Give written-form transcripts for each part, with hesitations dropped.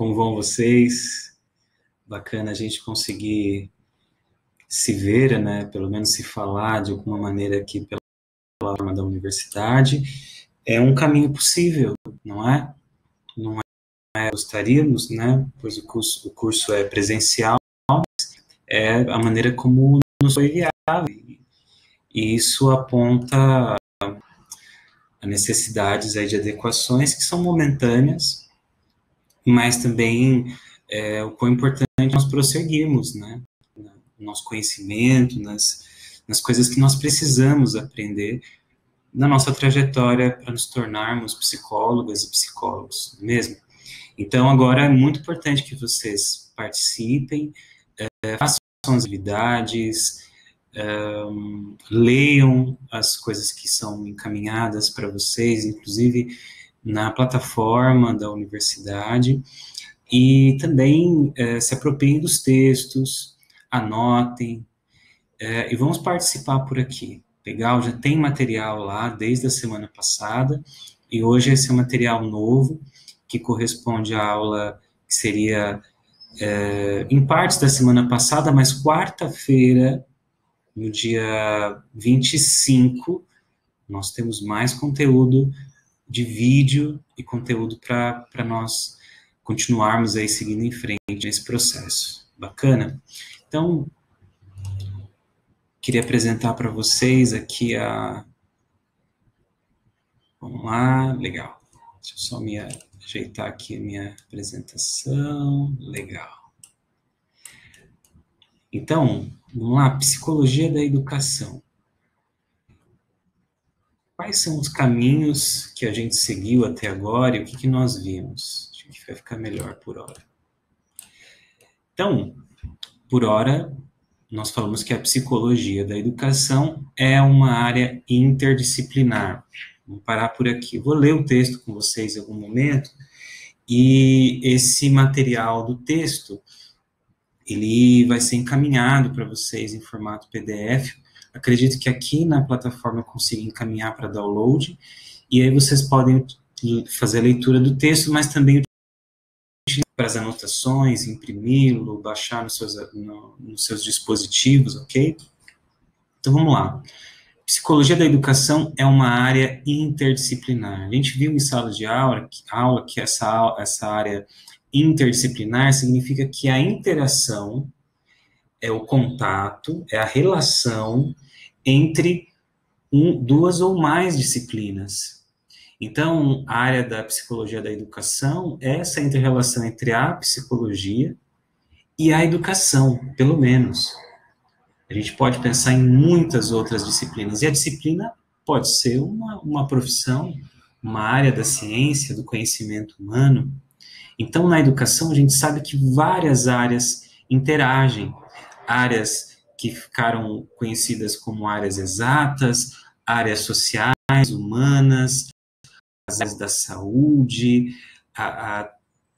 Como vão vocês? Bacana a gente conseguir se ver, né? Pelo menos se falar de alguma maneira aqui pela plataforma da universidade. É um caminho possível, não é? Não é, gostaríamos, né? Pois o curso é presencial, é a maneira como nos foi viável. E isso aponta a necessidades aí de adequações que são momentâneas, mas também o quão importante nós prosseguirmos, né? No nosso conhecimento, nas coisas que nós precisamos aprender na nossa trajetória para nos tornarmos psicólogas e psicólogos, mesmo. Então, agora é muito importante que vocês participem, façam as atividades, leiam as coisas que são encaminhadas para vocês, inclusive na plataforma da universidade, e também se apropriem dos textos, anotem, e vamos participar por aqui. Legal? Já tem material lá desde a semana passada, e hoje esse é um material novo, que corresponde à aula que seria em partes da semana passada, mas quarta-feira, no dia 25, nós temos mais conteúdo de vídeo e conteúdo para nós continuarmos aí seguindo em frente nesse processo. Bacana? Então, queria apresentar para vocês aqui a... Vamos lá, legal. Deixa eu só me ajeitar aqui a minha apresentação. Legal. Então, vamos lá, psicologia da educação. Quais são os caminhos que a gente seguiu até agora e o que nós vimos? Acho que vai ficar melhor por hora. Então, por hora, nós falamos que a psicologia da educação é uma área interdisciplinar. Vamos parar por aqui. Vou ler o texto com vocês em algum momento, e esse material do texto, ele vai ser encaminhado para vocês em formato PDF. Acredito que aqui na plataforma eu consiga encaminhar para download, e aí vocês podem fazer a leitura do texto, mas também para as anotações, imprimi-lo, baixar nos seus dispositivos, ok? Então vamos lá. Psicologia da educação é uma área interdisciplinar. A gente viu em sala de aula que essa área interdisciplinar significa que a interação é o contato, é a relação entre duas ou mais disciplinas. Então, a área da psicologia da educação é essa inter-relação entre a psicologia e a educação, pelo menos. A gente pode pensar em muitas outras disciplinas, e a disciplina pode ser uma profissão, uma área da ciência, do conhecimento humano. Então, na educação, a gente sabe que várias áreas interagem, áreas que ficaram conhecidas como áreas exatas, áreas sociais, humanas, as áreas da saúde,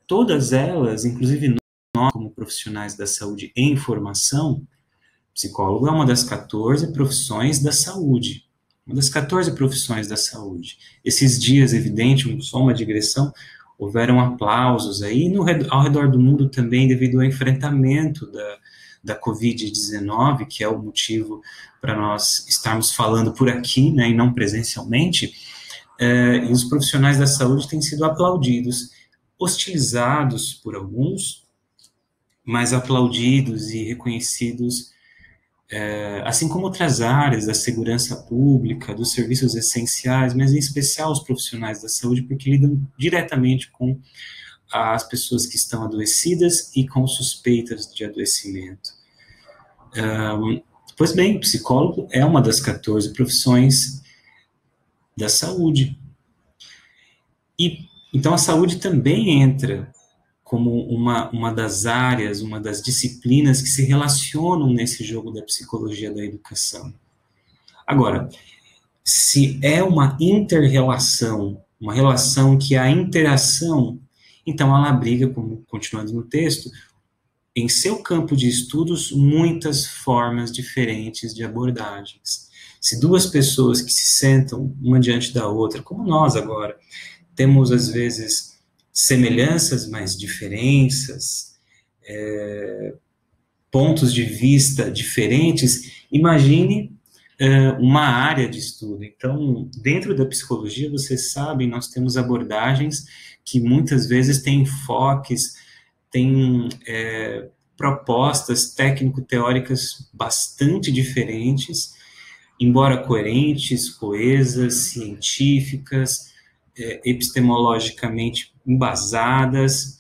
todas elas, inclusive nós, como profissionais da saúde em formação, psicólogo é uma das 14 profissões da saúde. Uma das 14 profissões da saúde. Esses dias, evidente, só uma digressão, houveram aplausos aí ao redor do mundo também devido ao enfrentamento da Covid-19, que é o motivo para nós estarmos falando por aqui, né, e não presencialmente, e os profissionais da saúde têm sido aplaudidos, hostilizados por alguns, mas aplaudidos e reconhecidos, assim como outras áreas da segurança pública, dos serviços essenciais, mas em especial os profissionais da saúde, porque lidam diretamente com as pessoas que estão adoecidas e com suspeitas de adoecimento. Pois bem, psicólogo é uma das 14 profissões da saúde. E, então, a saúde também entra como uma das áreas, uma das disciplinas que se relacionam nesse jogo da psicologia da educação. Agora, se é uma inter-relação, uma relação que há interação, então ela abriga, como continuando no texto, em seu campo de estudos, muitas formas diferentes de abordagens. Se duas pessoas que se sentam uma diante da outra, como nós agora, temos às vezes semelhanças, mas diferenças, pontos de vista diferentes. Imagine uma área de estudo. Então, dentro da psicologia, vocês sabem, nós temos abordagens que muitas vezes têm enfoques, têm propostas técnico-teóricas bastante diferentes, embora coerentes, coesas, científicas, epistemologicamente embasadas,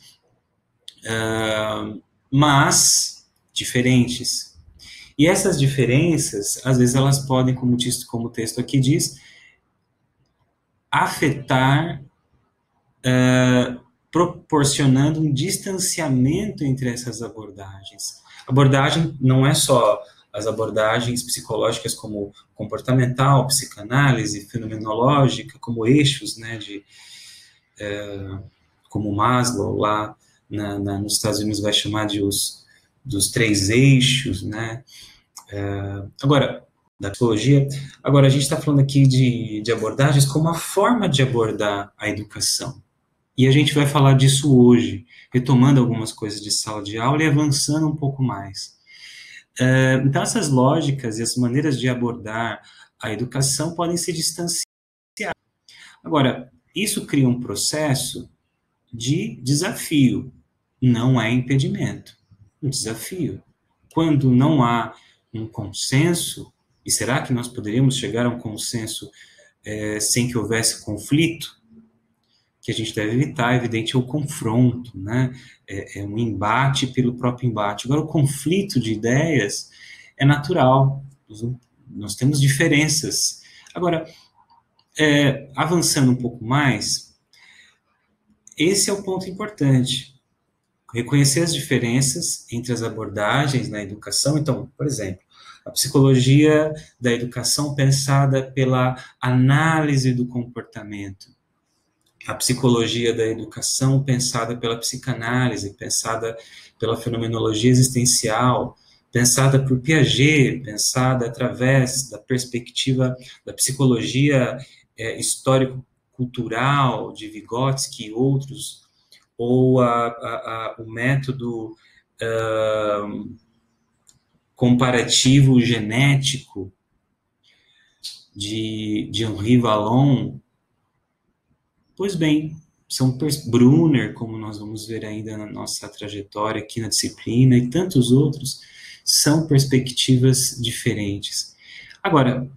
mas diferentes. E essas diferenças, às vezes, elas podem, como o texto aqui diz, afetar, proporcionando um distanciamento entre essas abordagens. Abordagem não é só as abordagens psicológicas como comportamental, psicanálise, fenomenológica, como eixos, né, como Maslow lá nos Estados Unidos vai chamar dos 3 eixos, né? Agora, da psicologia, agora a gente está falando aqui de abordagens como a forma de abordar a educação. E a gente vai falar disso hoje, retomando algumas coisas de sala de aula e avançando um pouco mais. Então, essas lógicas e as maneiras de abordar a educação podem se distanciar. Agora, isso cria um processo de desafio, não é impedimento. Um desafio. Quando não há um consenso, e será que nós poderíamos chegar a um consenso sem que houvesse conflito? Que a gente deve evitar, evidente, é o confronto, né? É um embate pelo próprio embate. Agora, o conflito de ideias é natural, nós temos diferenças. Agora, avançando um pouco mais, esse é o ponto importante. Reconhecer as diferenças entre as abordagens na educação. Então, por exemplo, a psicologia da educação pensada pela análise do comportamento, a psicologia da educação pensada pela psicanálise, pensada pela fenomenologia existencial, pensada por Piaget, pensada através da perspectiva da psicologia histórico-cultural de Vygotsky e outros, ou o método comparativo genético de Henri Vallon. Pois bem, são Brunner, como nós vamos ver ainda na nossa trajetória aqui na disciplina, e tantos outros, são perspectivas diferentes. Agora,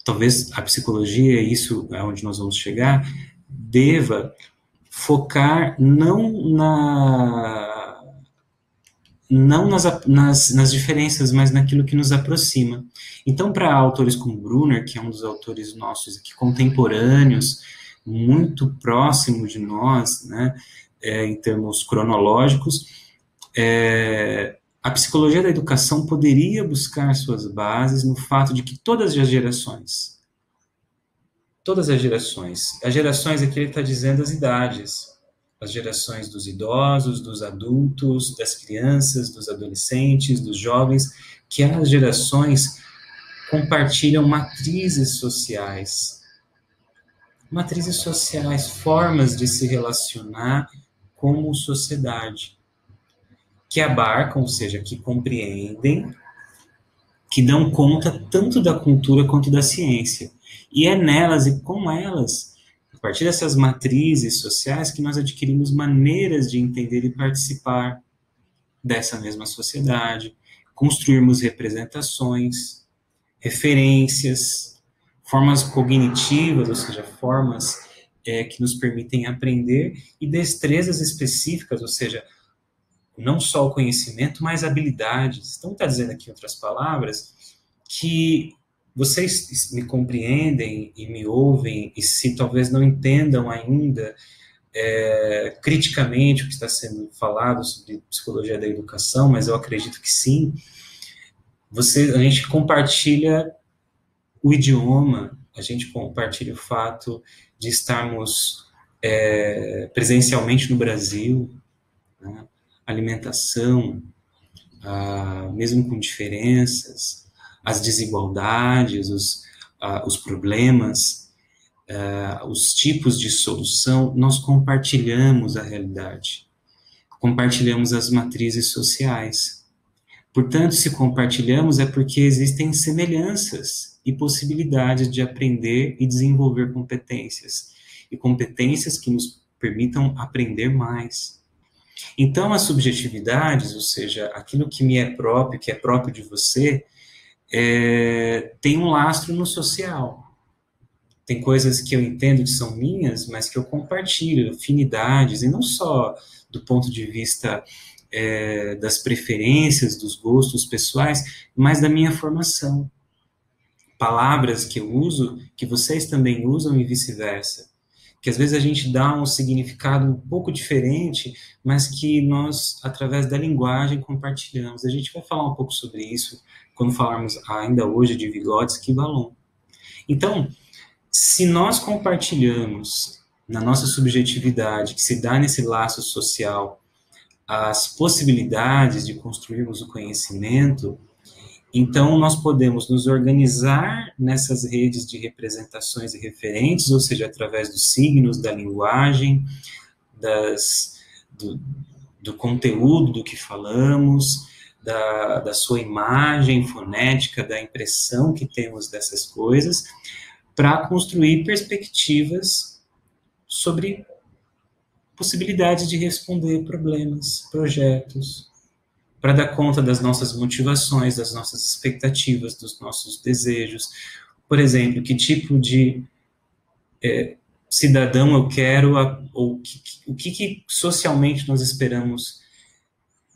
talvez a psicologia, isso é onde nós vamos chegar, deva focar não nas diferenças, mas naquilo que nos aproxima. Então, para autores como Brunner, que é um dos autores nossos aqui contemporâneos, muito próximo de nós, né, em termos cronológicos, a psicologia da educação poderia buscar suas bases no fato de que todas as gerações aqui ele está dizendo as idades, as gerações dos idosos, dos adultos, das crianças, dos adolescentes, dos jovens, que as gerações compartilham matrizes sociais, formas de se relacionar como sociedade, que abarcam, ou seja, que compreendem, que dão conta tanto da cultura quanto da ciência. E é nelas e com elas, a partir dessas matrizes sociais, que nós adquirimos maneiras de entender e participar dessa mesma sociedade, construirmos representações, referências, formas cognitivas, ou seja, formas que nos permitem aprender, e destrezas específicas, ou seja, não só o conhecimento, mas habilidades. Então, está dizendo aqui, em outras palavras, que vocês me compreendem e me ouvem, e se talvez não entendam ainda criticamente o que está sendo falado sobre psicologia da educação, mas eu acredito que sim, a gente compartilha o idioma, a gente compartilha o fato de estarmos presencialmente no Brasil, né? Alimentação, mesmo com diferenças, as desigualdades, os problemas, os tipos de solução, nós compartilhamos a realidade, compartilhamos as matrizes sociais. Portanto, se compartilhamos é porque existem semelhanças e possibilidades de aprender e desenvolver competências, e competências que nos permitam aprender mais. Então, as subjetividades, ou seja, aquilo que me é próprio, que é próprio de você, tem um lastro no social. Tem coisas que eu entendo que são minhas, mas que eu compartilho, afinidades, e não só do ponto de vista das preferências, dos gostos pessoais, mas da minha formação. Palavras que eu uso, que vocês também usam e vice-versa. Que às vezes a gente dá um significado um pouco diferente, mas que nós, através da linguagem, compartilhamos. A gente vai falar um pouco sobre isso quando falarmos ainda hoje de Vygotsky e Vallon. Então, se nós compartilhamos na nossa subjetividade, que se dá nesse laço social, as possibilidades de construirmos o conhecimento, então nós podemos nos organizar nessas redes de representações e referentes, ou seja, através dos signos, da linguagem, do conteúdo do que falamos, da sua imagem fonética, da impressão que temos dessas coisas, para construir perspectivas sobre possibilidades de responder problemas, projetos, para dar conta das nossas motivações, das nossas expectativas, dos nossos desejos. Por exemplo, que tipo de cidadão eu quero, ou o que socialmente nós esperamos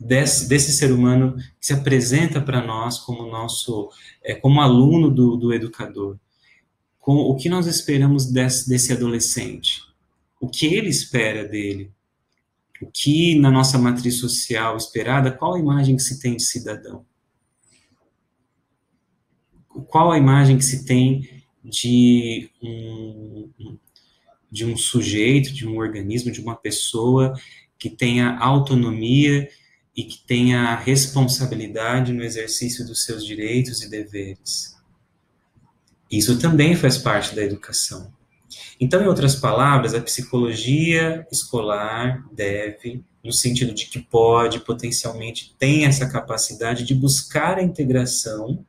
desse ser humano que se apresenta para nós como nosso, como aluno do educador. Com o que nós esperamos desse adolescente, o que ele espera dele, o que na nossa matriz social esperada, qual a imagem que se tem de cidadão, qual a imagem que se tem de um sujeito, de um organismo, de uma pessoa que tenha autonomia e que tenha responsabilidade no exercício dos seus direitos e deveres. Isso também faz parte da educação. Então, em outras palavras, a psicologia escolar deve, no sentido de que pode, potencialmente, tem essa capacidade de buscar a integração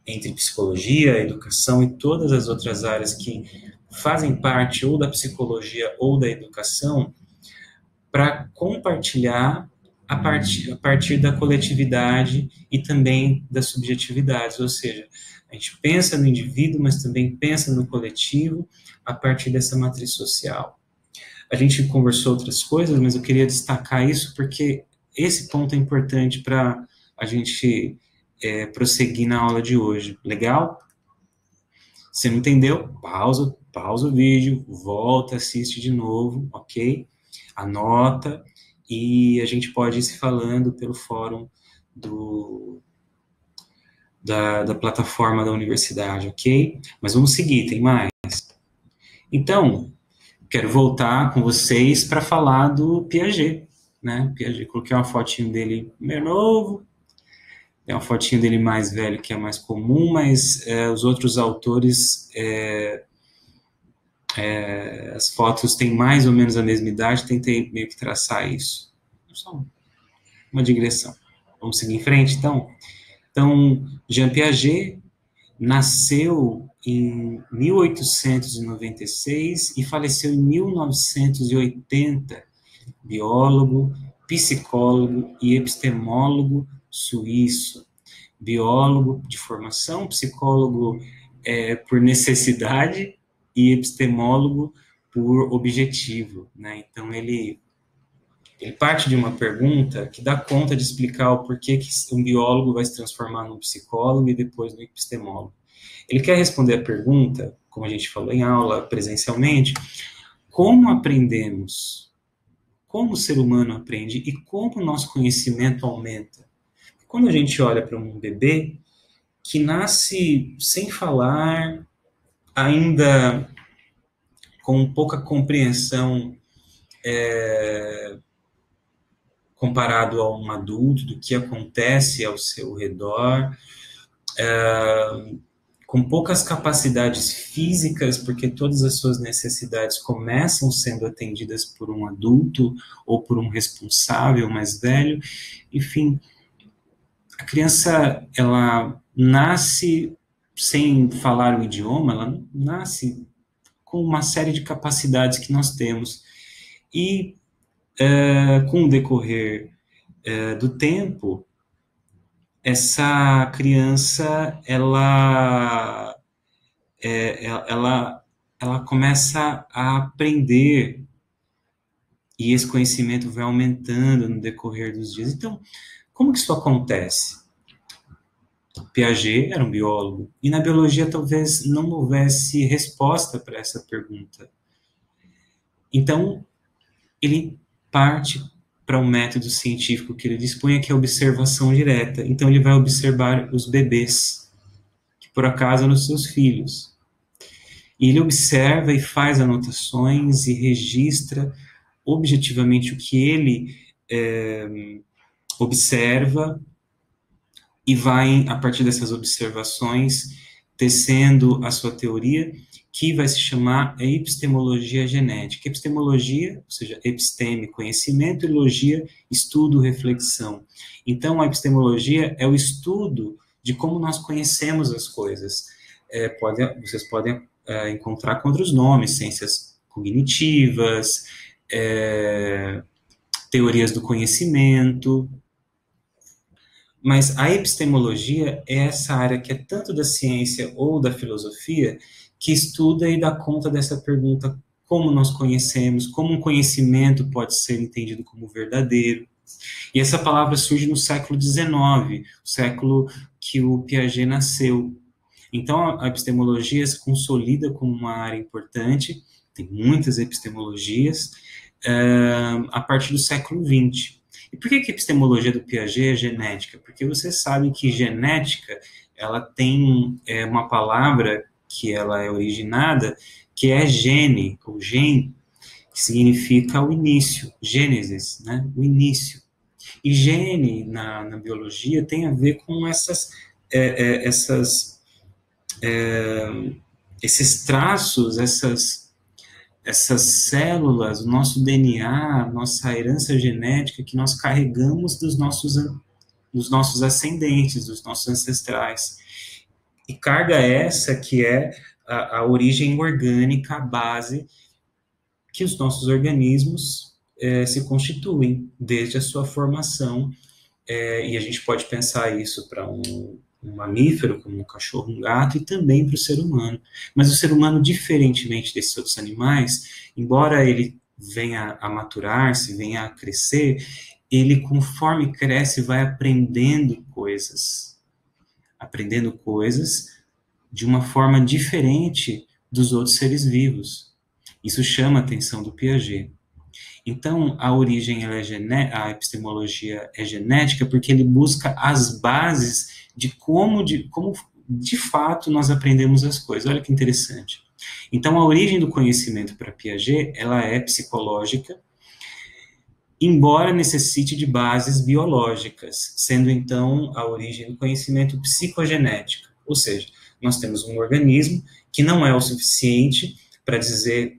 entre psicologia, educação e todas as outras áreas que fazem parte ou da psicologia ou da educação, para compartilhar a partir da coletividade e também das subjetividades, ou seja, a gente pensa no indivíduo, mas também pensa no coletivo a partir dessa matriz social. A gente conversou outras coisas, mas eu queria destacar isso porque esse ponto é importante para a gente prosseguir na aula de hoje. Legal? Se não entendeu, pausa o vídeo, volta, assiste de novo, ok? Anota, e a gente pode ir se falando pelo fórum da plataforma da universidade, ok? Mas vamos seguir, tem mais. Então, quero voltar com vocês para falar do Piaget, né? Piaget, coloquei uma fotinho dele meio novo, tem uma fotinho dele mais velho que é mais comum, mas os outros autores, as fotos têm mais ou menos a mesma idade, tentei meio que traçar isso. Só uma digressão. Vamos seguir em frente, então? Então, Jean Piaget nasceu em 1896 e faleceu em 1980, biólogo, psicólogo e epistemólogo suíço. Biólogo de formação, psicólogo por necessidade e epistemólogo por objetivo, né? Então, ele parte de uma pergunta que dá conta de explicar o porquê que um biólogo vai se transformar num psicólogo e depois num epistemólogo. Ele quer responder a pergunta, como a gente falou em aula, presencialmente, como aprendemos? Como o ser humano aprende e como o nosso conhecimento aumenta? Quando a gente olha para um bebê que nasce sem falar, ainda com pouca compreensão comparado a um adulto, do que acontece ao seu redor, com poucas capacidades físicas, porque todas as suas necessidades começam sendo atendidas por um adulto ou por um responsável mais velho. Enfim, a criança, ela nasce sem falar o idioma, ela nasce com uma série de capacidades que nós temos. E com o decorrer do tempo, essa criança, ela começa a aprender e esse conhecimento vai aumentando no decorrer dos dias. Então, como que isso acontece? Piaget era um biólogo, e na biologia talvez não houvesse resposta para essa pergunta. Então, ele parte para um método científico que ele dispunha, que é a observação direta. Então, ele vai observar os bebês, que por acaso eram os seus filhos. E ele observa e faz anotações e registra objetivamente o que ele observa e vai, a partir dessas observações, tecendo a sua teoria, que vai se chamar epistemologia genética. Epistemologia, ou seja, episteme, conhecimento, e logia, estudo, reflexão. Então, a epistemologia é o estudo de como nós conhecemos as coisas. Vocês podem encontrar com outros nomes, ciências cognitivas, teorias do conhecimento, mas a epistemologia é essa área que é tanto da ciência ou da filosofia que estuda e dá conta dessa pergunta: como nós conhecemos, como um conhecimento pode ser entendido como verdadeiro. E essa palavra surge no século XIX, o século que o Piaget nasceu. Então, a epistemologia se consolida como uma área importante, tem muitas epistemologias, a partir do século XX. E por que a epistemologia do Piaget é genética? Porque você sabe que genética, ela tem uma palavra que ela é originada, que é gene, ou gen, que significa o início, gênesis, né? O início. E gene, na biologia, tem a ver com esses traços, essas células, o nosso DNA, nossa herança genética que nós carregamos dos nossos ascendentes, dos nossos ancestrais. E carga essa que é a origem orgânica, a base que os nossos organismos se constituem desde a sua formação. E a gente pode pensar isso para um mamífero, como um cachorro, um gato, e também para o ser humano. Mas o ser humano, diferentemente desses outros animais, embora ele venha a maturar-se, venha a crescer, ele, conforme cresce, vai aprendendo coisas de uma forma diferente dos outros seres vivos. Isso chama a atenção do Piaget. Então, a origem, a epistemologia é genética porque ele busca as bases de como de fato nós aprendemos as coisas. Olha que interessante. Então, a origem do conhecimento para Piaget, ela é psicológica, embora necessite de bases biológicas, sendo então a origem do conhecimento psicogenética. Ou seja, nós temos um organismo que não é o suficiente para dizer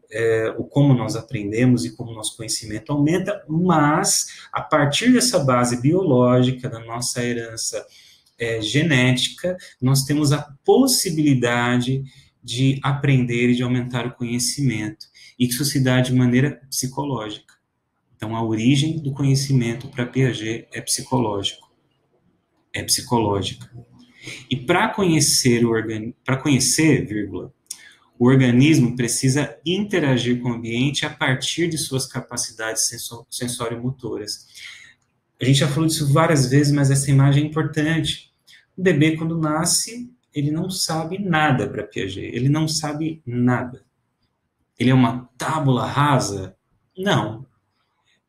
o como nós aprendemos e como nosso conhecimento aumenta, mas a partir dessa base biológica, da nossa herança genética, nós temos a possibilidade de aprender e de aumentar o conhecimento. E isso se dá de maneira psicológica. Então, a origem do conhecimento para Piaget é psicológica. E para conhecer, o organismo precisa interagir com o ambiente a partir de suas capacidades sensório-motoras. A gente já falou disso várias vezes, mas essa imagem é importante. O bebê, quando nasce, ele não sabe nada para Piaget. Ele não sabe nada. Ele é uma tábula rasa? Não.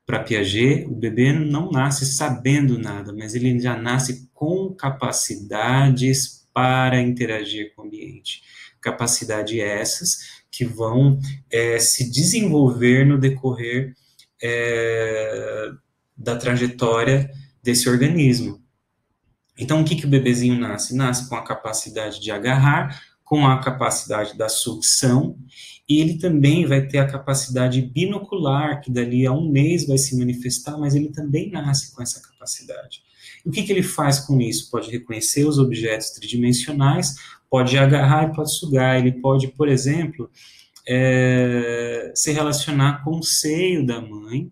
Para Piaget, o bebê não nasce sabendo nada, mas ele já nasce com capacidades para interagir com o ambiente. Capacidades essas que vão se desenvolver no decorrer da trajetória desse organismo. Então, o que o bebezinho nasce? Nasce com a capacidade de agarrar, com a capacidade da sucção, e ele também vai ter a capacidade binocular, que dali a um mês vai se manifestar, mas ele também nasce com essa capacidade. E o que ele faz com isso? Pode reconhecer os objetos tridimensionais, pode agarrar e pode sugar. Ele pode, por exemplo, se relacionar com o seio da mãe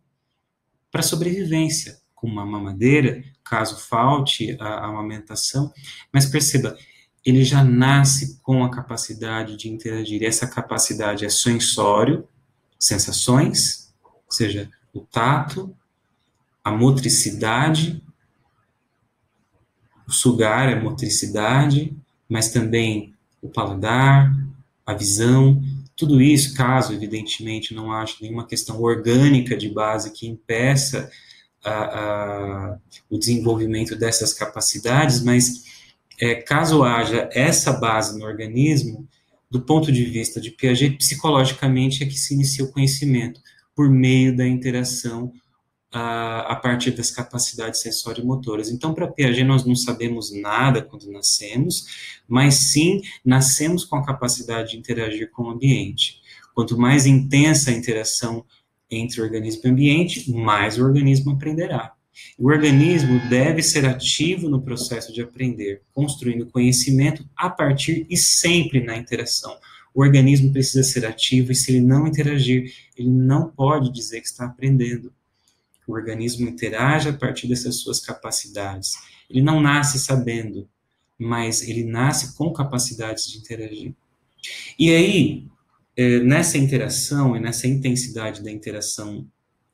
para sobrevivência, com uma mamadeira, caso falte a amamentação. Mas perceba, ele já nasce com a capacidade de interagir. E essa capacidade é sensório, sensações, ou seja, o tato, a motricidade, o sugar é motricidade, mas também o paladar, a visão, tudo isso, caso, evidentemente, não haja nenhuma questão orgânica de base que impeça o desenvolvimento dessas capacidades, mas caso haja essa base no organismo, do ponto de vista de Piaget, psicologicamente é que se inicia o conhecimento, por meio da interação a partir das capacidades sensório-motoras. Então, para Piaget, nós não sabemos nada quando nascemos, mas sim nascemos com a capacidade de interagir com o ambiente. Quanto mais intensa a interação entre organismo e ambiente, mais o organismo aprenderá. O organismo deve ser ativo no processo de aprender, construindo conhecimento a partir e sempre na interação. O organismo precisa ser ativo e, se ele não interagir, ele não pode dizer que está aprendendo. O organismo interage a partir dessas suas capacidades. Ele não nasce sabendo, mas ele nasce com capacidades de interagir. E aí, nessa interação e nessa intensidade da interação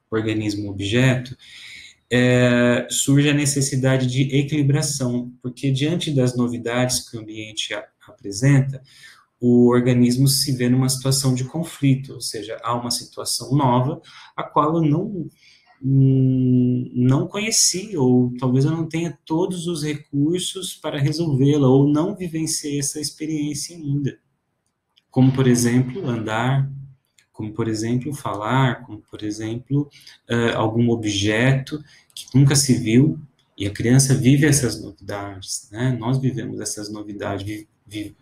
organismo-objeto, surge a necessidade de equilibração, porque diante das novidades que o ambiente apresenta, o organismo se vê numa situação de conflito, ou seja, há uma situação nova, a qual eu não conheci, ou talvez eu não tenha todos os recursos para resolvê-la, ou não vivenciei essa experiência ainda. Como, por exemplo, andar, como, por exemplo, falar, como, por exemplo, algum objeto que nunca se viu, e a criança vive essas novidades, né? Nós vivemos essas novidades,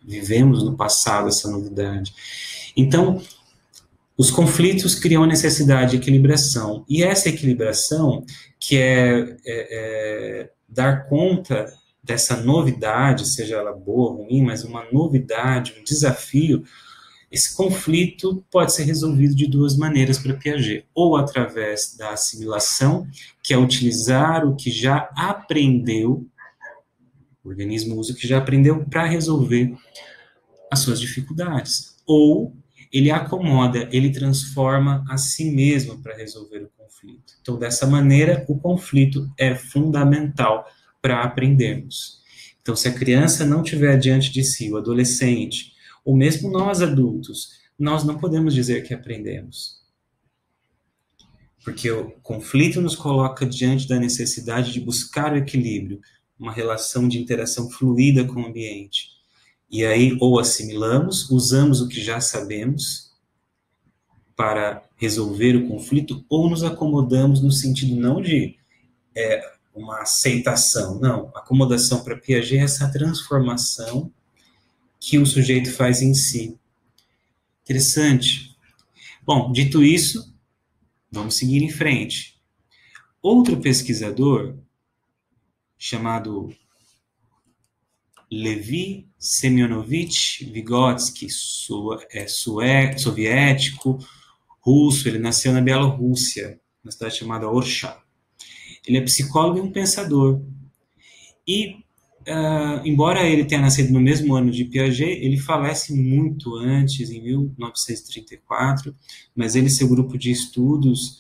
vivemos no passado essa novidade. Então, os conflitos criam a necessidade de equilibração, e essa equilibração, que é dar conta dessa novidade, seja ela boa ou ruim, mas uma novidade, um desafio, esse conflito pode ser resolvido de duas maneiras para Piaget, ou através da assimilação, que é utilizar o que já aprendeu, o organismo usa o que já aprendeu para resolver as suas dificuldades, ou ele acomoda, ele transforma a si mesmo para resolver o conflito. Então, dessa maneira, o conflito é fundamental para aprendermos. Então, se a criança não tiver diante de si, o adolescente, ou mesmo nós adultos, nós não podemos dizer que aprendemos. Porque o conflito nos coloca diante da necessidade de buscar o equilíbrio, uma relação de interação fluida com o ambiente. E aí, ou assimilamos, usamos o que já sabemos para resolver o conflito, ou nos acomodamos no sentido não de uma aceitação, não. Acomodação para Piaget é essa transformação que o sujeito faz em si. Interessante. Bom, dito isso, vamos seguir em frente. Outro pesquisador, chamado Levi Semyonovich Vygotsky, soviético, russo, ele nasceu na Bielorrússia, na cidade chamada Orsha. Ele é psicólogo e um pensador. E, embora ele tenha nascido no mesmo ano de Piaget, ele falece muito antes, em 1934, mas ele e seu grupo de estudos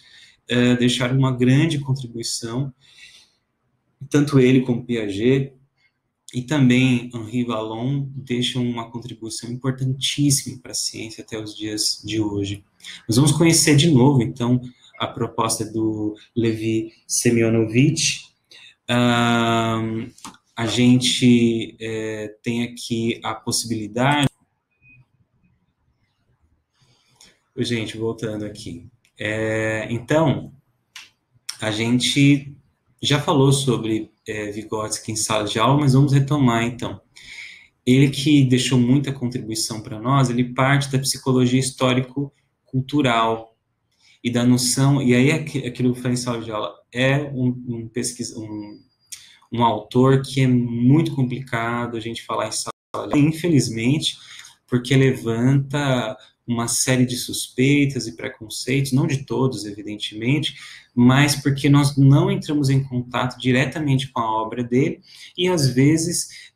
deixaram uma grande contribuição, tanto ele como Piaget, e também Henri Vallon deixam uma contribuição importantíssima para a ciência até os dias de hoje. Nós vamos conhecer de novo, então, a proposta do Levi Semyonovich. A gente tem aqui a possibilidade... Gente, voltando aqui. Então, a gente já falou sobre Vygotsky em sala de aula, mas vamos retomar então. Ele que deixou muita contribuição para nós, ele parte da psicologia histórico-cultural e da noção, e aí aquilo que eu falei em sala de aula, é um autor que é muito complicado a gente falar em sala de aula, infelizmente, porque levanta uma série de suspeitas e preconceitos, não de todos, evidentemente, mas porque nós não entramos em contato diretamente com a obra dele e, às vezes,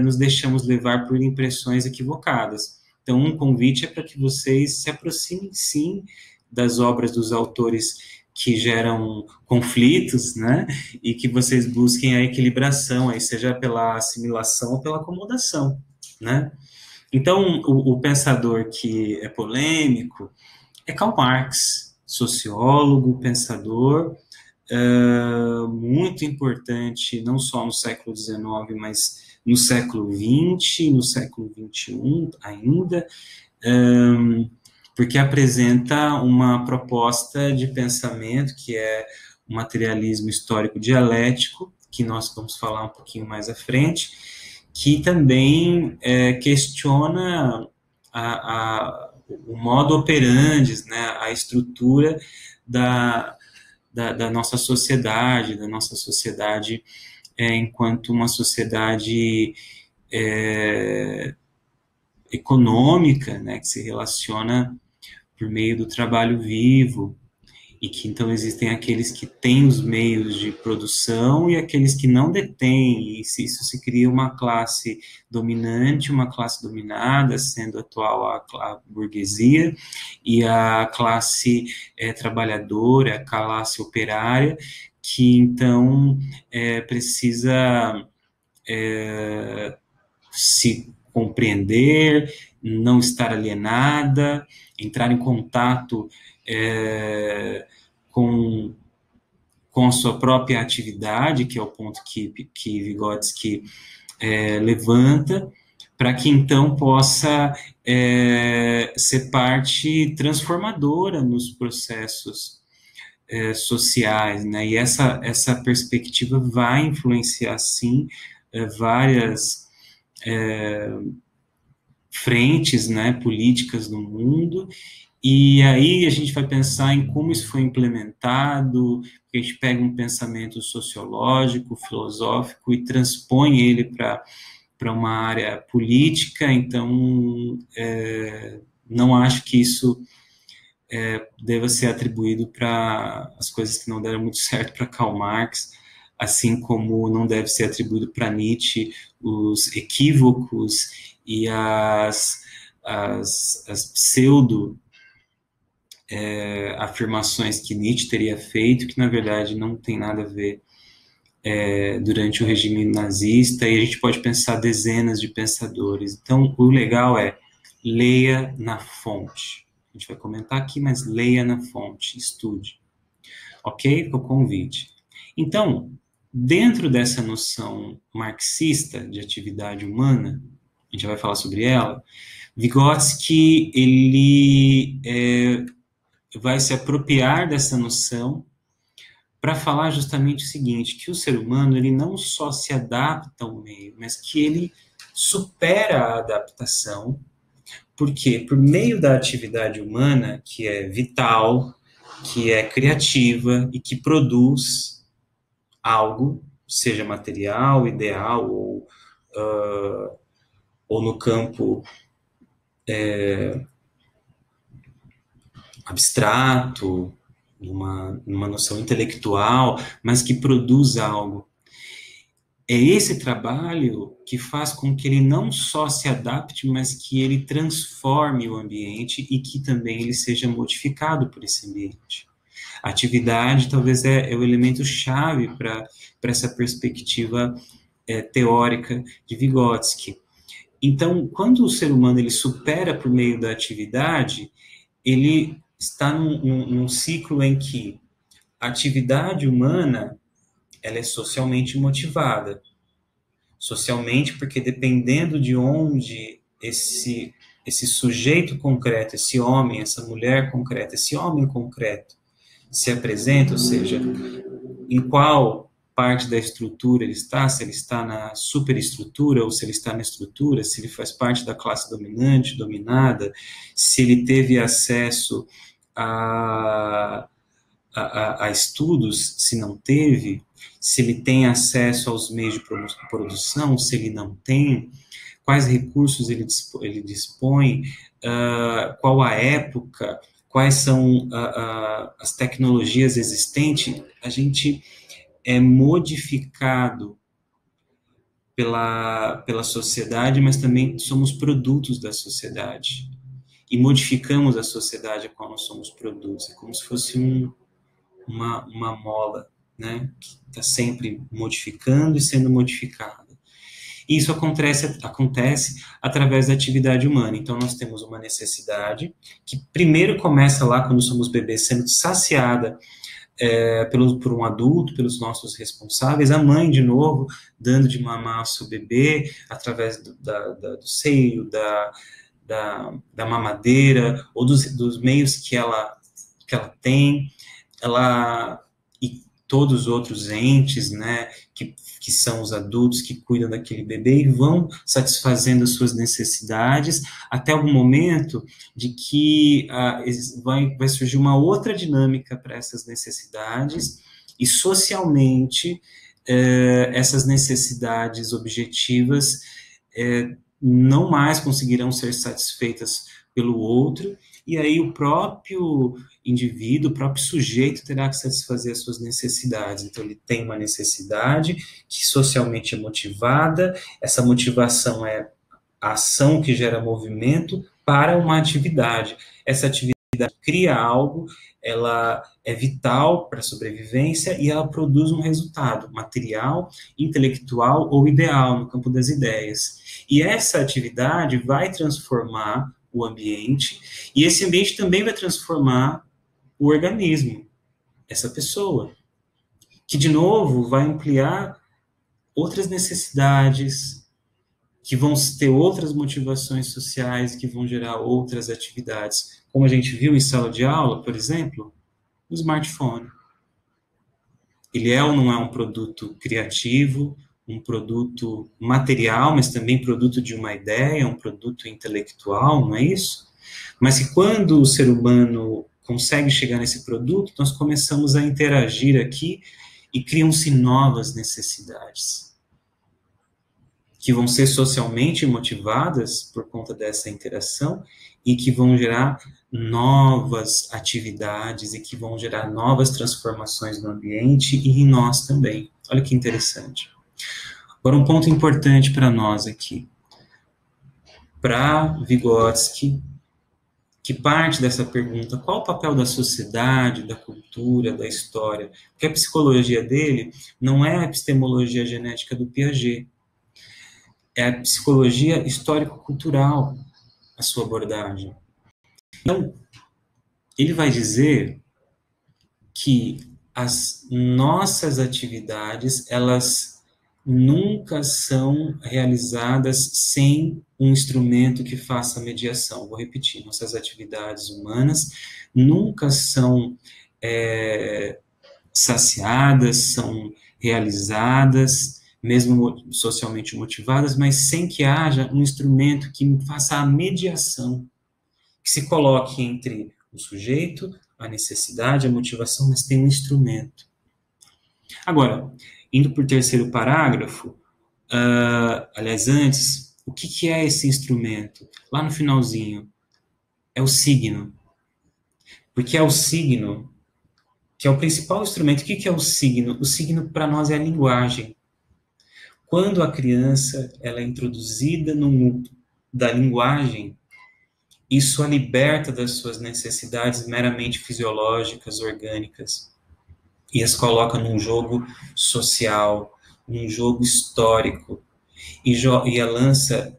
nos deixamos levar por impressões equivocadas. Então, um convite é para que vocês se aproximem, sim, das obras dos autores que geram conflitos, né, e que vocês busquem a equilibração, aí seja pela assimilação ou pela acomodação, né. Então, o pensador que é polêmico é Karl Marx, sociólogo, pensador, muito importante, não só no século XIX, mas no século XX, no século XXI ainda, porque apresenta uma proposta de pensamento que é o materialismo histórico dialético, que nós vamos falar um pouquinho mais à frente, que também questiona o modo operandi, né, a estrutura da nossa sociedade, enquanto uma sociedade econômica, né, que se relaciona por meio do trabalho vivo, e que então existem aqueles que têm os meios de produção e aqueles que não detêm, e isso se cria uma classe dominante, uma classe dominada, sendo atual a burguesia, e a classe trabalhadora, a classe operária, que então precisa se compreender, não estar alienada, entrar em contato com a sua própria atividade, que é o ponto que Vygotsky levanta, para que então possa ser parte transformadora nos processos sociais, né? E essa perspectiva vai influenciar, sim, várias frentes, né, políticas no mundo, e aí a gente vai pensar em como isso foi implementado, a gente pega um pensamento sociológico, filosófico e transpõe ele para uma área política, então não acho que isso deva ser atribuído para as coisas que não deram muito certo para Karl Marx, assim como não deve ser atribuído para Nietzsche os equívocos e as pseudo afirmações que Nietzsche teria feito, que na verdade não tem nada a ver durante o regime nazista, e a gente pode pensar dezenas de pensadores. Então, o legal é leia na fonte. A gente vai comentar aqui, mas leia na fonte, estude. Ok? O convite. Então, dentro dessa noção marxista de atividade humana, a gente vai falar sobre ela, Vygotsky, ele vai se apropriar dessa noção para falar justamente o seguinte, que o ser humano, ele não só se adapta ao meio, mas que ele supera a adaptação, porque por meio da atividade humana, que é vital, que é criativa e que produz algo, seja material, ideal ou no campo abstrato, numa noção intelectual, mas que produz algo. É esse trabalho que faz com que ele não só se adapte, mas que ele transforme o ambiente e que também ele seja modificado por esse ambiente. A atividade talvez é o elemento chave para essa perspectiva teórica de Vygotsky. Então, quando o ser humano ele supera por meio da atividade, ele está num ciclo em que a atividade humana ela é socialmente motivada. Socialmente, porque dependendo de onde esse sujeito concreto, esse homem, essa mulher concreta, esse homem concreto se apresenta, ou seja, em qual parte da estrutura ele está, se ele está na superestrutura ou se ele está na estrutura, se ele faz parte da classe dominante, dominada, se ele teve acesso a estudos, se não teve, se ele tem acesso aos meios de produção, se ele não tem, quais recursos ele dispõe, qual a época, quais são as tecnologias existentes, a gente é modificado pela sociedade, mas também somos produtos da sociedade. E modificamos a sociedade a qual nós somos produtos. É como se fosse uma mola, né, que está sempre modificando e sendo modificada. E isso acontece através da atividade humana. Então, nós temos uma necessidade que primeiro começa lá quando somos bebês, sendo saciada por um adulto, pelos nossos responsáveis, a mãe, de novo, dando de mamar ao seu bebê, através do seio, da mamadeira, ou dos meios que ela tem, e todos os outros entes, né, que são os adultos que cuidam daquele bebê e vão satisfazendo as suas necessidades até algum momento de que vai surgir uma outra dinâmica para essas necessidades e socialmente essas necessidades objetivas não mais conseguirão ser satisfeitas pelo outro, e aí o próprio indivíduo, o próprio sujeito terá que satisfazer as suas necessidades. Então, ele tem uma necessidade que socialmente é motivada, essa motivação é a ação que gera movimento para uma atividade. Essa atividade cria algo, ela é vital para a sobrevivência e ela produz um resultado material, intelectual ou ideal no campo das ideias. E essa atividade vai transformar o ambiente, e esse ambiente também vai transformar o organismo, essa pessoa, que, de novo, vai ampliar outras necessidades, que vão ter outras motivações sociais, que vão gerar outras atividades. Como a gente viu em sala de aula, por exemplo, o smartphone. Ele é ou não é um produto criativo, um produto material, mas também produto de uma ideia, um produto intelectual, não é isso? Mas que quando o ser humano consegue chegar nesse produto, nós começamos a interagir aqui e criam-se novas necessidades, que vão ser socialmente motivadas por conta dessa interação e que vão gerar novas atividades e que vão gerar novas transformações no ambiente e em nós também. Olha que interessante. Agora, um ponto importante para nós aqui. Para Vygotsky, que parte dessa pergunta, qual o papel da sociedade, da cultura, da história? Porque a psicologia dele não é a epistemologia genética do Piaget, é a psicologia histórico-cultural, a sua abordagem. Então, ele vai dizer que as nossas atividades, elas nunca são realizadas sem um instrumento que faça mediação. Vou repetir, nossas atividades humanas nunca são saciadas, são realizadas, mesmo socialmente motivadas, mas sem que haja um instrumento que faça a mediação, que se coloque entre o sujeito, a necessidade, a motivação, mas tem um instrumento. Agora, indo para o terceiro parágrafo, aliás, antes, o que é esse instrumento? Lá no finalzinho, é o signo. Porque é o signo que é o principal instrumento. O que é o signo? O signo, para nós, é a linguagem. Quando a criança ela é introduzida no mundo da linguagem, isso a liberta das suas necessidades meramente fisiológicas, orgânicas, e as coloca num jogo social, num jogo histórico, e a lança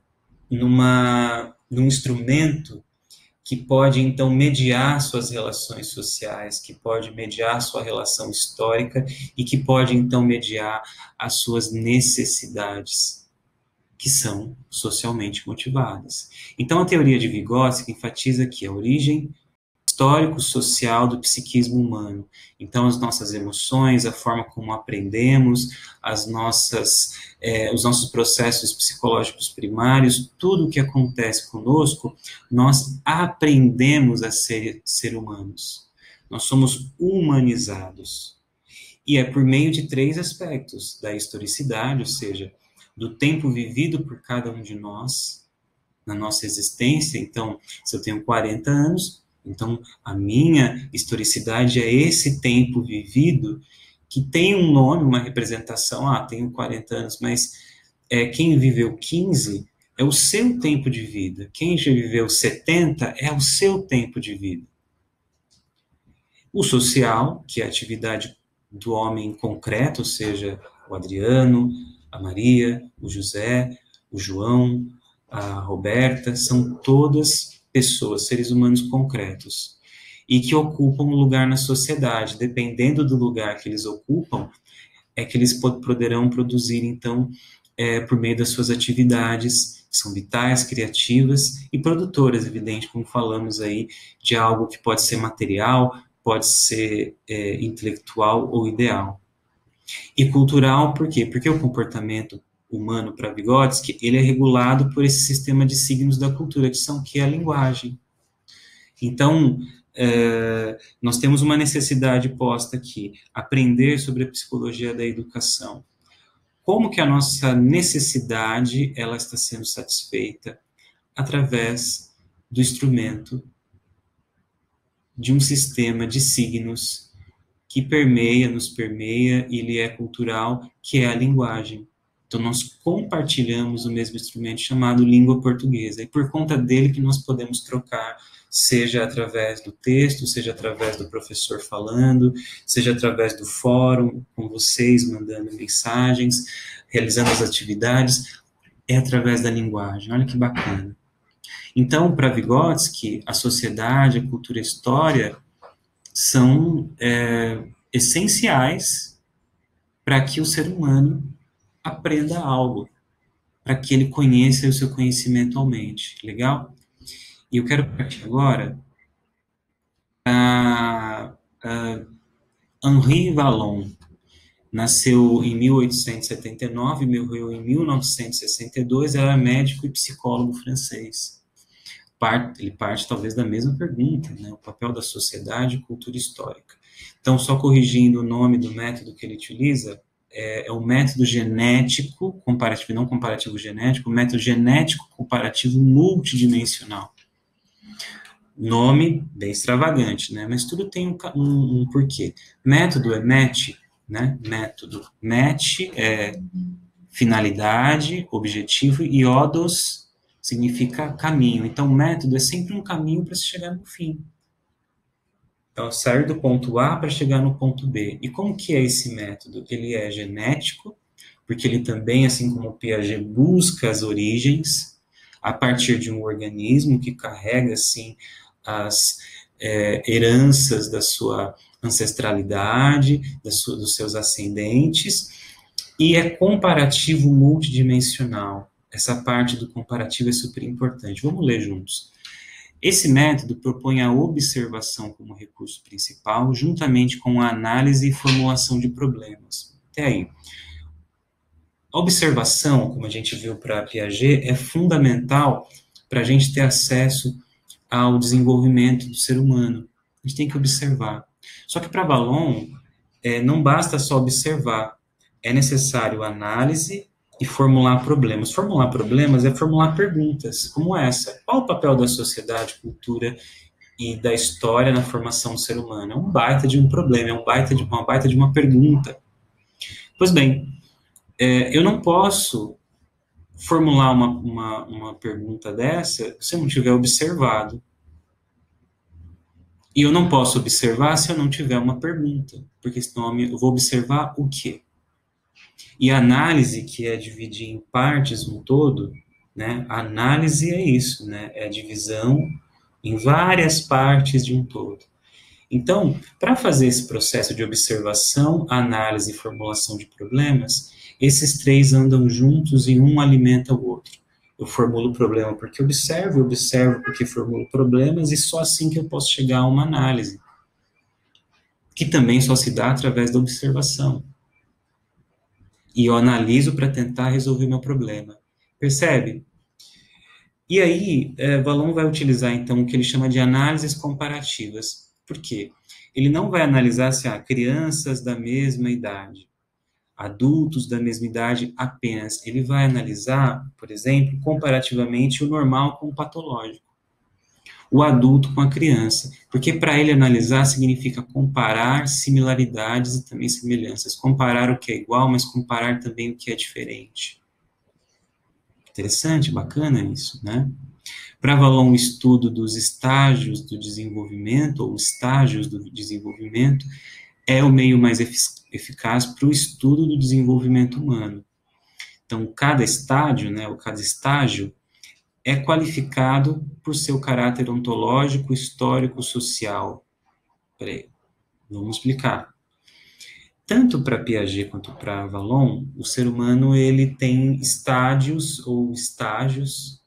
num instrumento que pode, então, mediar suas relações sociais, que pode mediar sua relação histórica e que pode, então, mediar as suas necessidades, que são socialmente motivadas. Então, a teoria de Vygotsky enfatiza que a origem histórico social do psiquismo humano. Então, as nossas emoções, a forma como aprendemos, os nossos processos psicológicos primários, tudo o que acontece conosco, nós aprendemos a ser humanos. Nós somos humanizados. E é por meio de 3 aspectos: da historicidade, ou seja, do tempo vivido por cada um de nós, na nossa existência. Então, se eu tenho 40 anos, então a minha historicidade é esse tempo vivido, que tem um nome, uma representação, tenho 40 anos, mas quem viveu 15 é o seu tempo de vida, quem já viveu 70 é o seu tempo de vida. O social, que é a atividade do homem concreto, ou seja, o Adriano, a Maria, o José, o João, a Roberta, são todas pessoas, seres humanos concretos, e que ocupam um lugar na sociedade. Dependendo do lugar que eles ocupam, é que eles poderão produzir, então, por meio das suas atividades, que são vitais, criativas e produtoras, evidente, como falamos aí, de algo que pode ser material, pode ser intelectual ou ideal. E cultural, por quê? Porque o comportamento humano, para Vygotsky, ele é regulado por esse sistema de signos da cultura, que é a linguagem. Então, nós temos uma necessidade posta aqui, aprender sobre a psicologia da educação. Como que a nossa necessidade, ela está sendo satisfeita através do instrumento de um sistema de signos que nos permeia, e ele é cultural, que é a linguagem. Então, nós compartilhamos o mesmo instrumento chamado língua portuguesa, e por conta dele que nós podemos trocar, seja através do texto, seja através do professor falando, seja através do fórum, com vocês mandando mensagens, realizando as atividades, é através da linguagem. Olha que bacana. Então, para Vygotsky, a sociedade, a cultura e a história são essenciais para que o ser humano aprenda algo, para que ele conheça e o seu conhecimento aumente. Legal? E eu quero partir agora a Henri Vallon. Nasceu em 1879, morreu em 1962, era médico e psicólogo francês. Ele parte talvez da mesma pergunta, né? O papel da sociedade e cultura histórica. Então, só corrigindo o nome do método que ele utiliza, é o método genético comparativo, não comparativo genético, o método genético comparativo multidimensional. Nome bem extravagante, né? Mas tudo tem um porquê. Método é match, né? Método. Match é finalidade, objetivo, e odos significa caminho. Então, método é sempre um caminho para se chegar no fim. Então, sair do ponto A para chegar no ponto B. E como que é esse método? Ele é genético, porque ele também, assim como o Piaget, busca as origens a partir de um organismo que carrega, assim, as heranças da sua ancestralidade, dos seus ascendentes, e é comparativo multidimensional. Essa parte do comparativo é super importante. Vamos ler juntos. Esse método propõe a observação como recurso principal, juntamente com a análise e formulação de problemas. Até aí. A observação, como a gente viu para Piaget, é fundamental para a gente ter acesso ao desenvolvimento do ser humano. A gente tem que observar. Só que para Vallon, não basta só observar. É necessário análise e formular problemas. Formular problemas é formular perguntas, como essa. Qual o papel da sociedade, cultura e da história na formação do ser humano? É um baita de um problema, é uma baita de uma pergunta. Pois bem, eu não posso formular uma pergunta dessa se eu não tiver observado. E eu não posso observar se eu não tiver uma pergunta, porque senão eu vou observar o quê? E a análise, que é dividir em partes um todo, né? A análise é isso, né? É a divisão em várias partes de um todo. Então, para fazer esse processo de observação, análise e formulação de problemas, esses 3 andam juntos e um alimenta o outro. Eu formulo o problema porque observo, eu observo porque formulo problemas, e só assim que eu posso chegar a uma análise, que também só se dá através da observação. E eu analiso para tentar resolver meu problema. Percebe? E aí, Valon vai utilizar, então, o que ele chama de análises comparativas. Por quê? Ele não vai analisar se há crianças da mesma idade, adultos da mesma idade apenas. Ele vai analisar, por exemplo, comparativamente o normal com o patológico, o adulto com a criança, porque para ele analisar significa comparar similaridades e também semelhanças, comparar o que é igual, mas comparar também o que é diferente. Interessante, bacana isso, né? Para Valon, o estudo dos estágios do desenvolvimento, ou estágios do desenvolvimento, é o meio mais eficaz para o estudo do desenvolvimento humano. Então, cada estádio, né, ou cada estágio, é qualificado por seu caráter ontológico, histórico, social. Peraí, vamos explicar. Tanto para Piaget quanto para Valon, o ser humano ele tem estádios ou estágios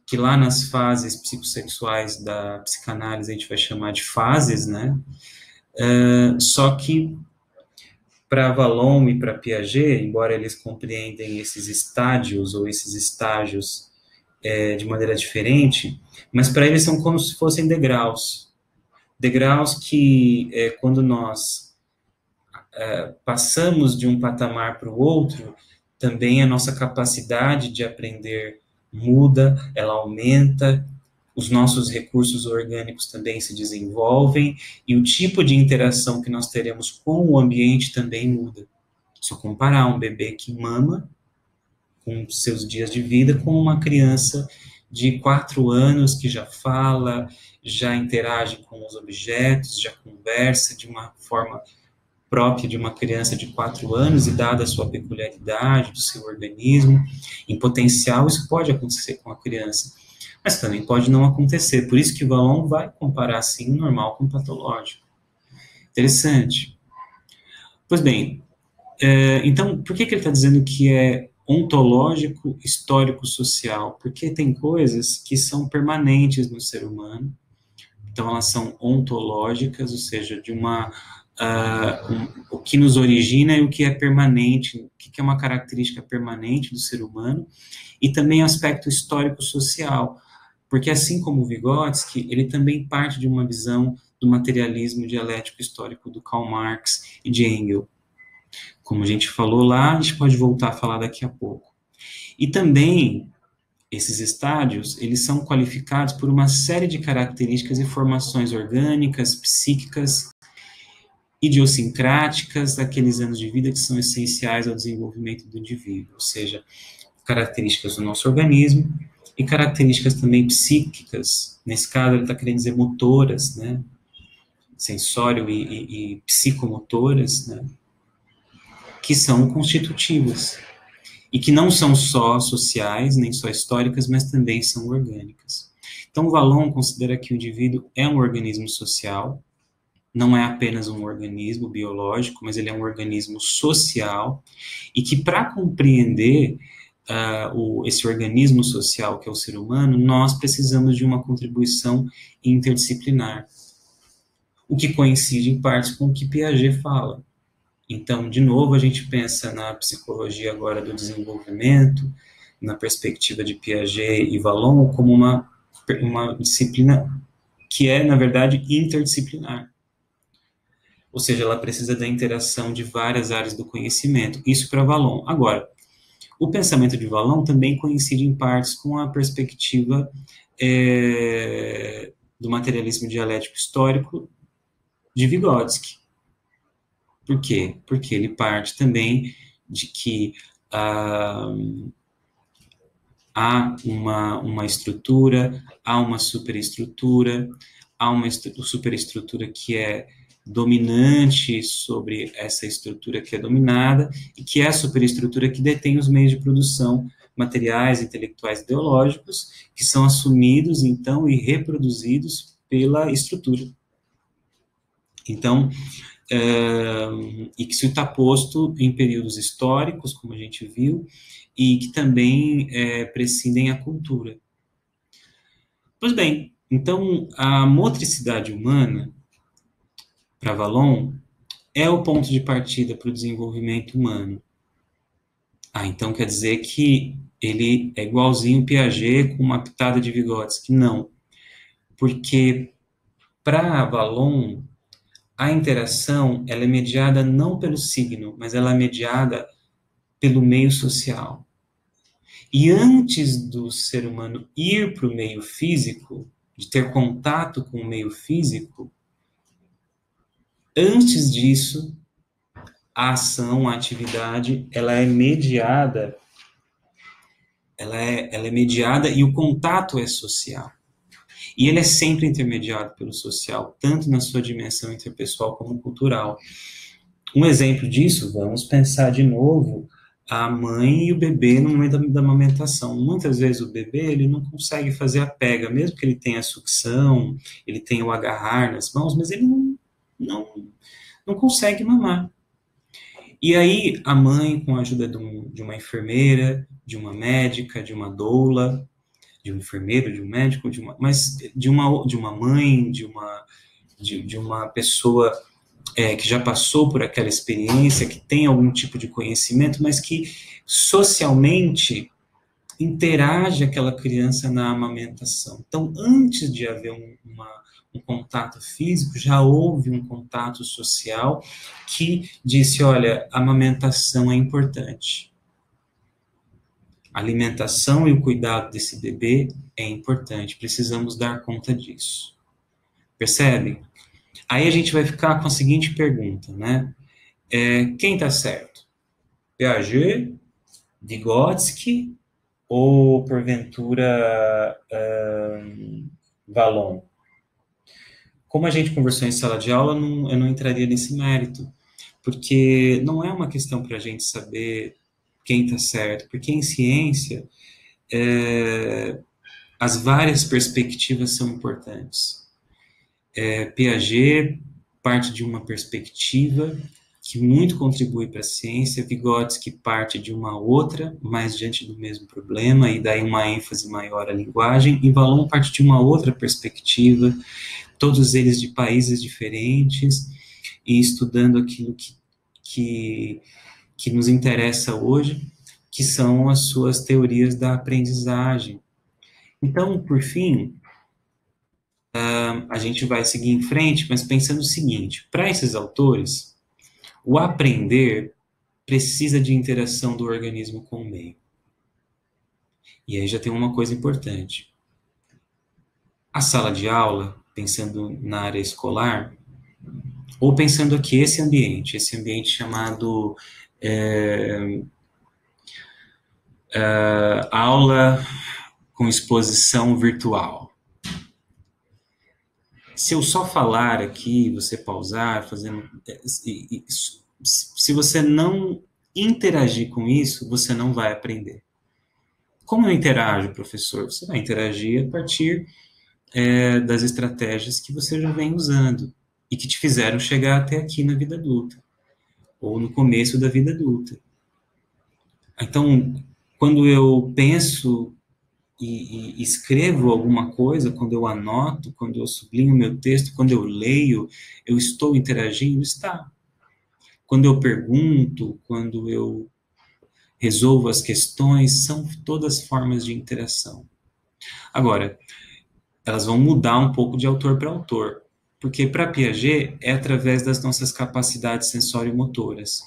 que lá nas fases psicossexuais da psicanálise a gente vai chamar de fases, né? Só que para Valon e para Piaget, embora eles compreendem esses estádios ou esses estágios de maneira diferente, mas para eles são como se fossem degraus. Degraus que, quando nós passamos de um patamar para o outro, também a nossa capacidade de aprender muda, ela aumenta, os nossos recursos orgânicos também se desenvolvem, e o tipo de interação que nós teremos com o ambiente também muda. Só comparar um bebê que mama, com seus dias de vida, com uma criança de 4 anos que já fala, já interage com os objetos, já conversa de uma forma própria de uma criança de 4 anos, e dada a sua peculiaridade do seu organismo, em potencial, isso pode acontecer com a criança, mas também pode não acontecer. Por isso que o Valon vai comparar, sim, o normal com o patológico. Interessante. Pois bem, então, por que ele está dizendo que é ontológico, histórico, social? Porque tem coisas que são permanentes no ser humano, então elas são ontológicas, ou seja, de uma o que nos origina e o que é permanente, o que é uma característica permanente do ser humano, e também aspecto histórico-social, porque assim como o Vygotsky, ele também parte de uma visão do materialismo dialético histórico do Karl Marx e de Engels. Como a gente falou lá, a gente pode voltar a falar daqui a pouco. E também, esses estádios, eles são qualificados por uma série de características e formações orgânicas, psíquicas, idiosincráticas daqueles anos de vida que são essenciais ao desenvolvimento do indivíduo, ou seja, características do nosso organismo e características também psíquicas, nesse caso ele está querendo dizer motoras, né, sensório e psicomotoras, né, que são constitutivas e que não são só sociais, nem só históricas, mas também são orgânicas. Então, o Valon considera que o indivíduo é um organismo social, não é apenas um organismo biológico, mas ele é um organismo social, e que para compreender esse organismo social que é o ser humano, nós precisamos de uma contribuição interdisciplinar, o que coincide em partes com o que Piaget fala. Então, de novo, a gente pensa na psicologia agora do desenvolvimento, na perspectiva de Piaget e Valon, como uma disciplina que é, na verdade, interdisciplinar. Ou seja, ela precisa da interação de várias áreas do conhecimento. Isso para Valon. Agora, o pensamento de Valon também coincide em partes com a perspectiva do materialismo dialético histórico de Vygotsky. Por quê? Porque ele parte também de que há uma estrutura, há uma superestrutura, há uma superestrutura que é dominante sobre essa estrutura que é dominada, e que é a superestrutura que detém os meios de produção materiais, intelectuais, ideológicos, que são assumidos, então, e reproduzidos pela estrutura. Então, e que isso está posto em períodos históricos, como a gente viu, e que também prescindem a cultura. Pois bem, então a motricidade humana, para Vallon, é o ponto de partida para o desenvolvimento humano. Então quer dizer que ele é igualzinho Piaget com uma pitada de Vygotsky? Não, porque para Vallon, a interação ela é mediada não pelo signo, mas ela é mediada pelo meio social. E antes do ser humano ir para o meio físico, de ter contato com o meio físico, antes disso, a ação, a atividade, ela é mediada, ela é mediada e o contato é social. E ele é sempre intermediado pelo social, tanto na sua dimensão interpessoal como cultural. Um exemplo disso, vamos pensar de novo a mãe e o bebê no momento da amamentação. Muitas vezes o bebê ele não consegue fazer a pega, mesmo que ele tenha a sucção, ele tenha o agarrar nas mãos, mas ele não consegue mamar. E aí a mãe, com a ajuda de uma enfermeira, de uma médica, de uma doula, de um enfermeiro, de um médico, mas de uma mãe, de uma pessoa que já passou por aquela experiência, que tem algum tipo de conhecimento, mas que socialmente interage aquela criança na amamentação. Então, antes de haver um contato físico, já houve um contato social que disse, olha, a amamentação é importante. A alimentação e o cuidado desse bebê é importante, precisamos dar conta disso. Percebe? Aí a gente vai ficar com a seguinte pergunta, né? Quem está certo? Piaget, Vygotsky ou, porventura, Vallon? Como a gente conversou em sala de aula, eu não entraria nesse mérito, porque não é uma questão para a gente saber quem está certo, porque em ciência as várias perspectivas são importantes. Piaget parte de uma perspectiva que muito contribui para a ciência, Vygotsky parte de uma outra, mas diante do mesmo problema, e daí uma ênfase maior à linguagem, e Vallon parte de uma outra perspectiva, todos eles de países diferentes, e estudando aquilo que nos interessa hoje, que são as suas teorias da aprendizagem. Então, por fim, a gente vai seguir em frente, mas pensando o seguinte, para esses autores, o aprender precisa de interação do organismo com o meio. E aí já tem uma coisa importante. A sala de aula, pensando na área escolar, ou pensando aqui esse ambiente chamado aula com exposição virtual. Se eu só falar aqui, você pausar, se você não interagir com isso, você não vai aprender. Como eu interajo, professor? Você vai interagir a partir das estratégias que você já vem usando e que te fizeram chegar até aqui na vida adulta, ou no começo da vida adulta. Então, quando eu penso e escrevo alguma coisa, quando eu anoto, quando eu sublinho meu texto, quando eu leio, eu estou interagindo? Está. Quando eu pergunto, quando eu resolvo as questões, são todas formas de interação. Agora, elas vão mudar um pouco de autor para autor, porque para Piaget é através das nossas capacidades sensório-motoras.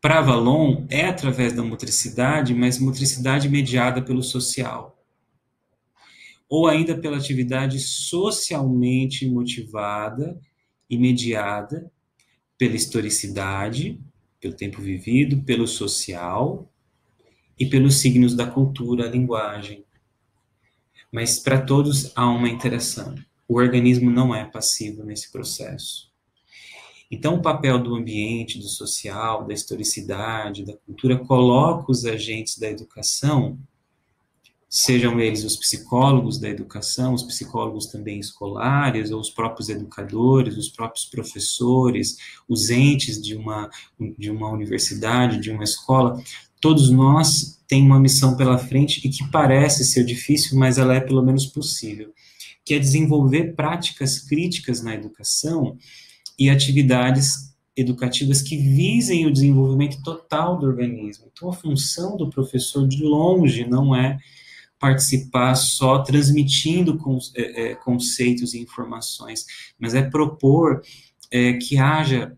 Para Vallon é através da motricidade, mas motricidade mediada pelo social. Ou ainda pela atividade socialmente motivada e mediada pela historicidade, pelo tempo vivido, pelo social e pelos signos da cultura, a linguagem. Mas para todos há uma interação. O organismo não é passivo nesse processo. Então, o papel do ambiente, do social, da historicidade, da cultura, coloca os agentes da educação sejam eles os psicólogos da educação, os psicólogos também escolares, ou os próprios educadores, os próprios professores, os entes de uma universidade, de uma escola, todos nós temos uma missão pela frente e que parece ser difícil, mas ela é pelo menos possível, que é desenvolver práticas críticas na educação e atividades educativas que visem o desenvolvimento total do organismo. Então, a função do professor, de longe, não é participar só transmitindo conceitos e informações, mas é propor que haja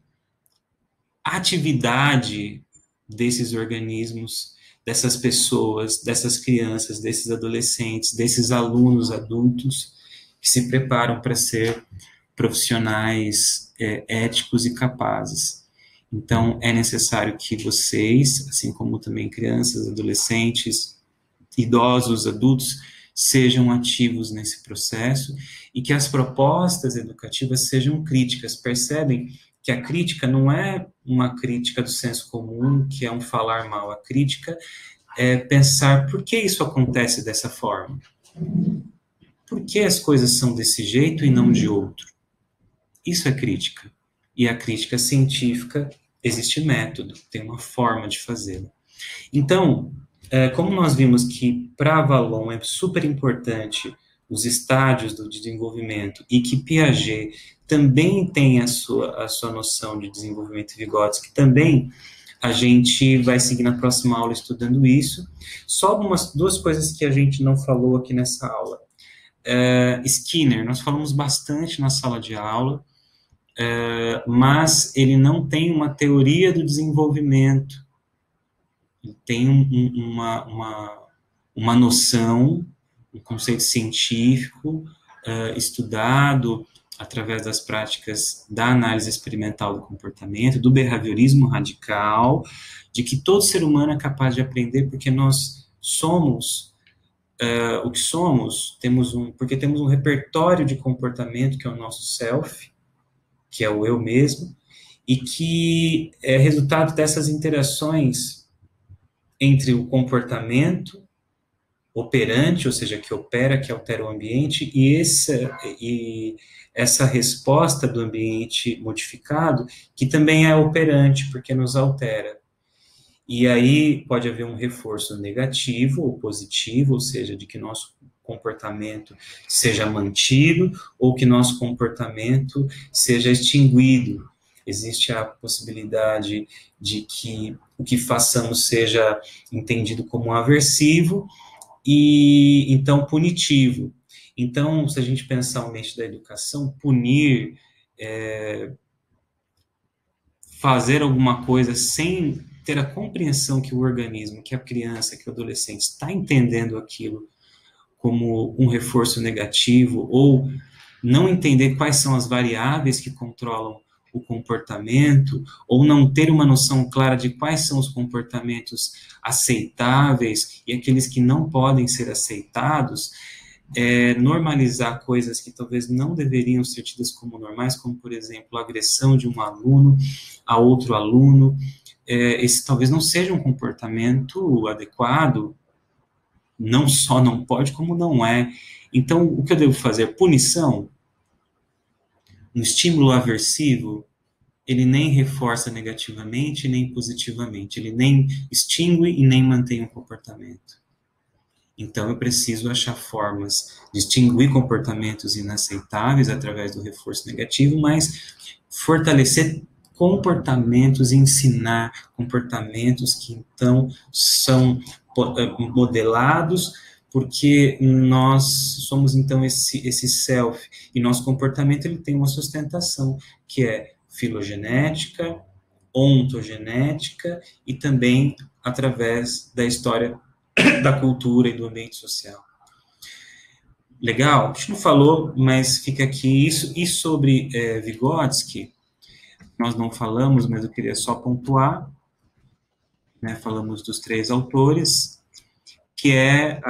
atividade desses organismos, dessas pessoas, dessas crianças, desses adolescentes, desses alunos adultos que se preparam para ser profissionais éticos e capazes. Então, é necessário que vocês, assim como também crianças, adolescentes, idosos, adultos, sejam ativos nesse processo e que as propostas educativas sejam críticas. Percebem que a crítica não é uma crítica do senso comum, que é um falar mal. A crítica é pensar por que isso acontece dessa forma. Por que as coisas são desse jeito e não de outro? Isso é crítica. E a crítica científica, existe método, tem uma forma de fazê-la. Então, como nós vimos que para Vallon é super importante os estágios do desenvolvimento e que Piaget também tem a sua noção de desenvolvimento de Vygotsky, também a gente vai seguir na próxima aula estudando isso. Só duas coisas que a gente não falou aqui nessa aula. Skinner, nós falamos bastante na sala de aula, mas ele não tem uma teoria do desenvolvimento. Ele tem uma noção, um conceito científico estudado através das práticas da análise experimental do comportamento, do behaviorismo radical, de que todo ser humano é capaz de aprender porque nós somos o que somos, porque temos um repertório de comportamento que é o nosso self, que é o eu mesmo, e que é resultado dessas interações entre o comportamento operante, ou seja, que opera, que altera o ambiente, e essa resposta do ambiente modificado, que também é operante, porque nos altera. E aí pode haver um reforço negativo ou positivo, ou seja, de que nosso comportamento seja mantido ou que nosso comportamento seja extinguido. Existe a possibilidade de que o que façamos seja entendido como aversivo e, então, punitivo. Então, se a gente pensar o eixo da educação, punir, fazer alguma coisa sem ter a compreensão que o organismo, que a criança, que o adolescente está entendendo aquilo como um reforço negativo, ou não entender quais são as variáveis que controlam o comportamento, ou não ter uma noção clara de quais são os comportamentos aceitáveis e aqueles que não podem ser aceitados, normalizar coisas que talvez não deveriam ser tidas como normais, como, por exemplo, a agressão de um aluno a outro aluno. Esse talvez não seja um comportamento adequado, não só não pode, como não é. Então, o que eu devo fazer? Punição? Um estímulo aversivo, ele nem reforça negativamente, nem positivamente, ele nem extingue e nem mantém o comportamento. Então, eu preciso achar formas de extinguir comportamentos inaceitáveis através do reforço negativo, mas fortalecer comportamentos, ensinar comportamentos que, então, são modelados, porque nós somos, então, esse self, e nosso comportamento ele tem uma sustentação, que é filogenética, ontogenética, e também através da história da cultura e do ambiente social. Legal? A gente não falou, mas fica aqui isso. E sobre Vygotsky, nós não falamos, mas eu queria só pontuar, né, falamos dos 3 autores, que é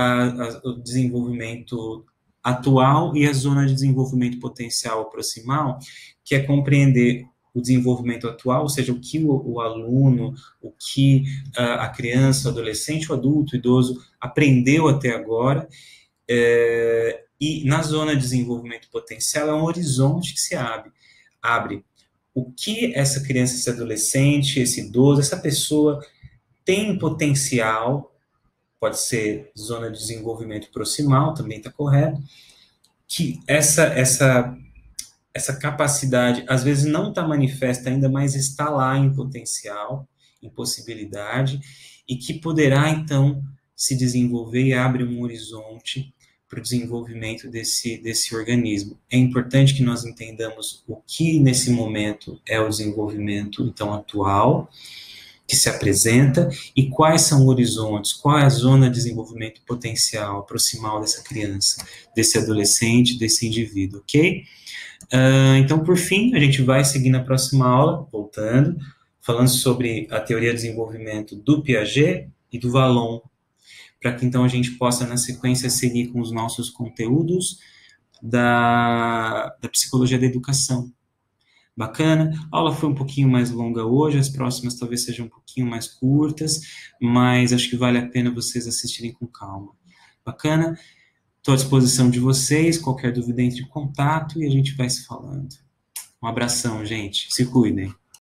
o desenvolvimento atual e a zona de desenvolvimento potencial proximal, que é compreender o desenvolvimento atual, ou seja, o que o aluno, o que a criança, o adolescente, o adulto, o idoso aprendeu até agora, e na zona de desenvolvimento potencial é um horizonte que se abre. O que essa criança, esse adolescente, esse idoso, essa pessoa tem potencial, pode ser zona de desenvolvimento proximal, também está correto, que essa capacidade, às vezes não está manifesta ainda, mas está lá em potencial, em possibilidade, e que poderá, então, se desenvolver e abre um horizonte para o desenvolvimento desse organismo. É importante que nós entendamos o que, nesse momento, é o desenvolvimento, então, atual, que se apresenta, e quais são os horizontes, qual é a zona de desenvolvimento potencial, proximal dessa criança, desse adolescente, desse indivíduo, ok? Então, por fim, a gente vai seguir na próxima aula, voltando, falando sobre a teoria de desenvolvimento do Piaget e do Vallon, para que então a gente possa, na sequência, seguir com os nossos conteúdos da psicologia da educação. Bacana? A aula foi um pouquinho mais longa hoje, as próximas talvez sejam um pouquinho mais curtas, mas acho que vale a pena vocês assistirem com calma. Bacana? Estou à disposição de vocês, qualquer dúvida entre em contato e a gente vai se falando. Um abração, gente. Se cuidem.